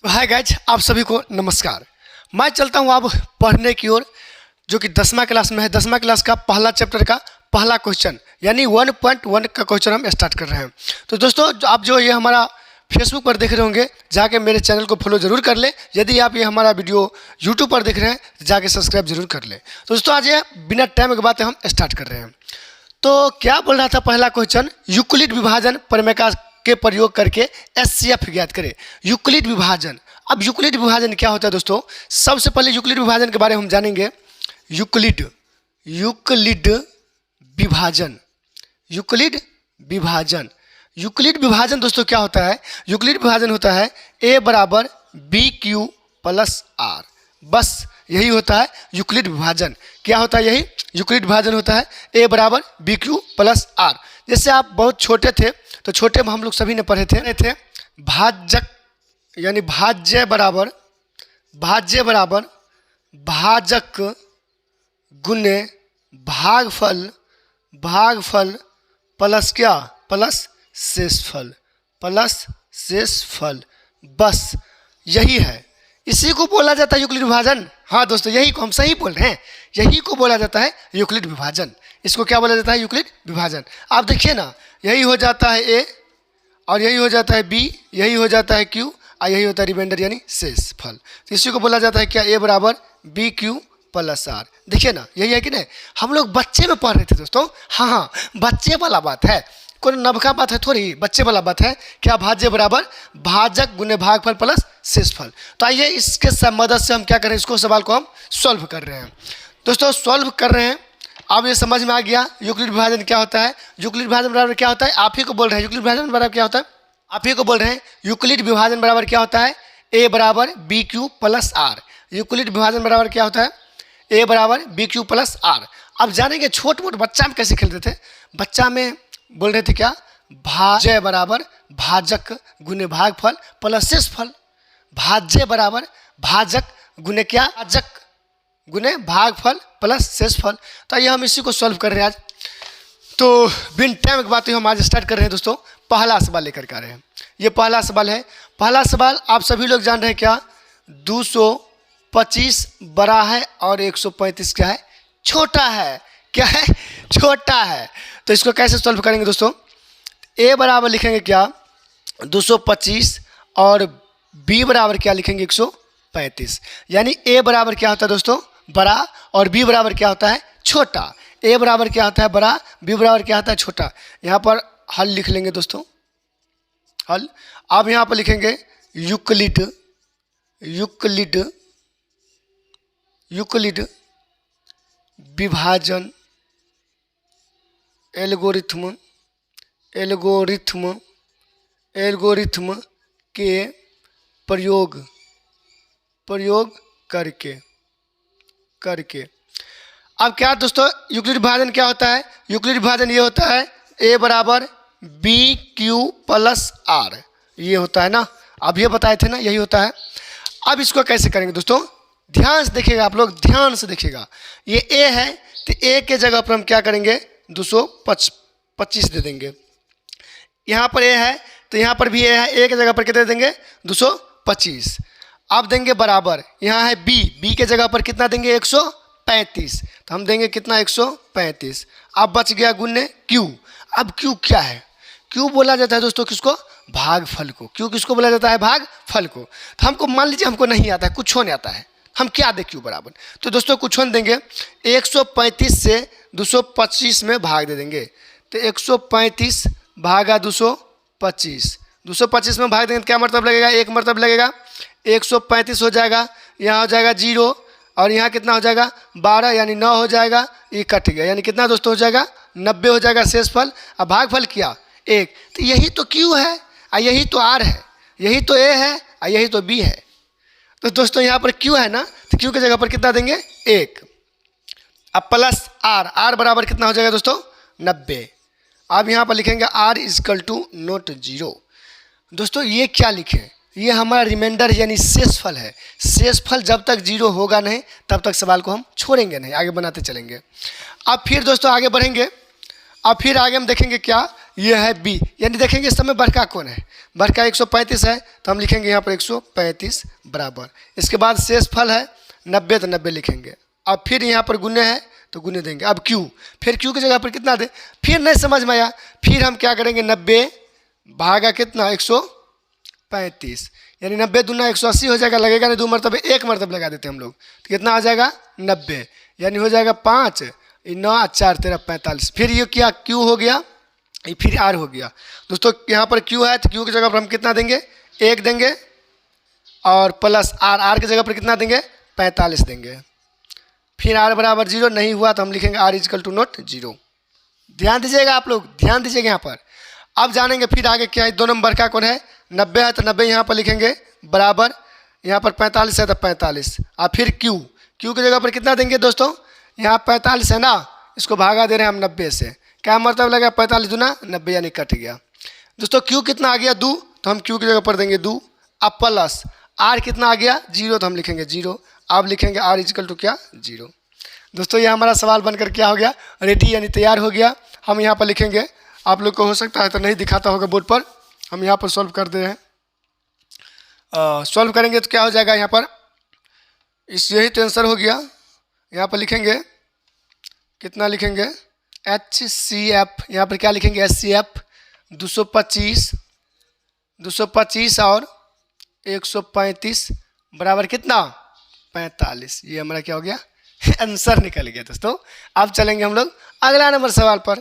Hi guys, आप सभी को नमस्कार। मैं चलता हूँ अब पढ़ने की ओर, जो कि 10वीं क्लास में है। 10वीं क्लास का पहला चैप्टर का पहला क्वेश्चन यानी 1.1 का क्वेश्चन हम स्टार्ट कर रहे हैं। तो दोस्तों, आप जो ये हमारा फेसबुक पर देख रहे होंगे, जाके मेरे चैनल को फॉलो जरूर कर ले। यदि आप ये हमारा वीडियो यूट्यूब पर देख रहे हैं तो जाके सब्सक्राइब जरूर कर ले। तो दोस्तों, आज ये बिना टाइम के बातें हम स्टार्ट कर रहे हैं। तो क्या बोल रहा था पहला क्वेश्चन, यूक्लिड विभाजन प्रमेय के प्रयोग करके एचसीएफ ज्ञात करें। यूक्लिड विभाजन। अब यूक्लिड विभाजन क्या होता है दोस्तों? सबसे पहले यूक्लिड विभाजन के बारे में हम जानेंगे। यूक्लिड विभाजन। यूक्लिड विभाजन। यूक्लिड विभाजन दोस्तों क्या होता है? यूक्लिड विभाजन होता है ए बराबर बी क्यू प्लस आर। बस यही होता है यूक्लिड विभाजन। क्या होता है? यही यूक्लिड विभाजन होता है, ए बराबर बी क्यू प्लस आर। जैसे आप बहुत छोटे थे तो छोटे में हम लोग सभी ने पढ़े थे भाजक यानी भाज्य बराबर भाजक गुने भागफल प्लस क्या? प्लस शेषफल बस यही है। इसी को बोला जाता है यूक्लिड विभाजन। हाँ दोस्तों, यही को हम सही बोल रहे हैं, यही को बोला जाता है यूक्लिड विभाजन। इसको क्या बोला जाता है? यूक्लिड विभाजन। आप देखिए ना, यही हो जाता है ए और यही हो जाता है बी, यही हो जाता है क्यू और यही होता है रिमाइंडर यानी शेषफल। तो इसी को बोला जाता है क्या? ए बराबर बी क्यू प्लस आर। देखिए ना, यही है कि नहीं? हम लोग बच्चे में पढ़ रहे थे दोस्तों। हाँ, बच्चे वाला बात है, कोई नबका बात है थोड़ी, बच्चे वाला बात है। क्या? भाज्य बराबर भाजक गुने भागफल प्लस शेषफल। तो आइए इसके मदद से हम क्या करें, इसको सवाल को हम सॉल्व कर रहे हैं दोस्तों। सॉल्व कर रहे हैं। अब ये समझ में आ गया यूक्लिड विभाजन क्या होता है। यूक्लिड विभाजन बराबर क्या होता है? आप ही को बोल रहे हैं। यूक्लिड विभाजन बराबर क्या होता है? आप ही को बोल रहे हैं। यूक्लिड विभाजन बराबर क्या होता है? ए बराबर B Q plus R. Euclid विभाजन बराबर क्या होता है? ए बराबर बी क्यू प्लस आर। अब जानेंगे छोट मोट बच्चा में कैसे खेलते थे। बच्चा में बोल रहे थे क्या? भाज्य बराबर भाजक गुने भागफल प्लस शेषफल। भाज्य बराबर भाजक गुने क्या? भाजक गुने भागफल प्लस शेषफल। तो ये हम इसी को सॉल्व कर रहे हैं आज। तो बिन टाइम की बात हम आज स्टार्ट कर रहे हैं दोस्तों। पहला सवाल लेकर के आ रहे हैं। ये पहला सवाल है। पहला सवाल आप सभी लोग जान रहे हैं क्या? 225 बड़ा है और 135 क्या है? छोटा है। क्या है? छोटा है। तो इसको कैसे सॉल्व करेंगे दोस्तों? ए बराबर लिखेंगे क्या? 225 और बी बराबर क्या लिखेंगे? 135। यानी ए बराबर क्या होता है दोस्तों? बड़ा, और बी बराबर क्या होता है? छोटा। ए बराबर क्या होता है? बड़ा, बी बराबर क्या होता है? छोटा। यहाँ पर हल लिख लेंगे दोस्तों, हल। अब यहाँ पर लिखेंगे यूक्लिड विभाजन एल्गोरिथ्म के प्रयोग करके। अब क्या दोस्तों, यूक्लिड विभाजन क्या होता है? यूक्लिड विभाजन ये होता है ए बराबर बी क्यू प्लस आर। ये होता है ना, अब ये बताए थे ना, यही होता है। अब इसको कैसे करेंगे दोस्तों? ध्यान से देखिएगा, आप लोग ध्यान से देखिएगा। ये ए है तो ए के जगह पर हम क्या करेंगे? 225 दे देंगे। यहाँ पर ए है तो यहाँ पर भी ए है, ए के जगह पर कितने दे देंगे? 225। अब देंगे बराबर, यहाँ है बी के जगह पर कितना देंगे? 135। तो हम देंगे कितना? 135। अब बच गया गुने क्यू। अब क्यू क्या है? क्यू बोला जाता है दोस्तों किसको? भागफल को। क्यू किसको बोला जाता है? भागफल को। तो हमको मान लीजिए हमको नहीं आता है, कुछ नहीं आता है, हम क्या दें? क्यू बराबर, तो दोस्तों कुछ देंगे 135 से 225 में भाग दे देंगे। तो 135 भागा 225, 225 में भाग देंगे तो क्या मतलब लगेगा? एक मतलब लगेगा। 135 हो जाएगा, यहाँ हो जाएगा 0 और यहाँ कितना हो जाएगा? 12 यानी 9 हो जाएगा। ये कट गया, यानी कितना दोस्तों हो जाएगा? 90 हो जाएगा शेषफल। अब भागफल किया 1। तो यही तो क्यू है और यही तो आर है, यही तो ए है और यही तो बी है। तो दोस्तों यहाँ पर क्यू है ना, तो क्यू की जगह पर कितना देंगे? 1। अब प्लस आर, आर बराबर कितना हो जाएगा दोस्तों? 90। अब यहाँ पर लिखेंगे आर इजकल टू नॉट 0। दोस्तों ये क्या लिखें? ये हमारा रिमाइंडर यानी शेषफल है। शेषफल जब तक 0 होगा नहीं तब तक सवाल को हम छोड़ेंगे नहीं, आगे बनाते चलेंगे। अब फिर दोस्तों आगे बढ़ेंगे। अब फिर आगे हम देखेंगे क्या? ये है बी, यानी देखेंगे इस समय बड़का कौन है, बड़का 135 है तो हम लिखेंगे यहाँ पर 135 बराबर। इसके बाद शेष फल है 90 तो 90 लिखेंगे। अब फिर यहाँ पर गुने है तो गुने देंगे। अब क्यू, फिर क्यू की जगह पर कितना दे, फिर नहीं समझ में आया, फिर हम क्या करेंगे 90 भागा कितना 135, यानी 90 दूना 180 हो जाएगा, लगेगा नहीं 2 मरतबे, 1 मरतब लगा देते हैं हम लोग तो कितना आ जाएगा 90, यानी हो जाएगा 5 9 4 13 45। फिर ये क्या क्यू हो गया, ये फिर आर हो गया। दोस्तों यहाँ पर क्यू है तो क्यू की जगह पर हम कितना देंगे 1 देंगे और प्लस आर, आर की जगह पर कितना देंगे 45 देंगे। फिर आर बराबर 0 नहीं हुआ तो हम लिखेंगे आर इजकल टू नॉट 0। ध्यान दीजिएगा आप लोग, ध्यान दीजिएगा यहाँ पर। अब जानेंगे फिर आगे क्या है, 2 नंबर का कौन है 90 है तो 90 यहाँ पर लिखेंगे बराबर, यहाँ पर 45 है तो 45। अब फिर क्यू, क्यू की जगह पर कितना देंगे दोस्तों, यहाँ 45 है ना, इसको भागा दे रहे हैं हम 90 से, क्या मतलब लगा 45 दूना 90 यानी कट गया। दोस्तों क्यू कितना आ गया 2 तो हम क्यू की जगह पर देंगे 2। अब प्लस आर कितना आ गया 0 तो हम लिखेंगे 0। अब लिखेंगे आर इजकल टू क्या 0। दोस्तों ये हमारा सवाल बनकर क्या हो गया रेडी, यानी तैयार हो गया। हम यहाँ पर लिखेंगे, आप लोग को हो सकता है तो नहीं दिखाता होगा बोर्ड पर, हम यहाँ पर सॉल्व कर दे रहे हैं। सॉल्व करेंगे तो क्या हो जाएगा, यहाँ पर इस यही तो आंसर हो गया। यहाँ पर लिखेंगे कितना लिखेंगे HCF, यहाँ पर क्या लिखेंगे HCF 225 और 135 बराबर कितना 45। ये हमारा क्या हो गया आंसर निकल गया दोस्तों। अब चलेंगे हम लोग अगला नंबर सवाल पर।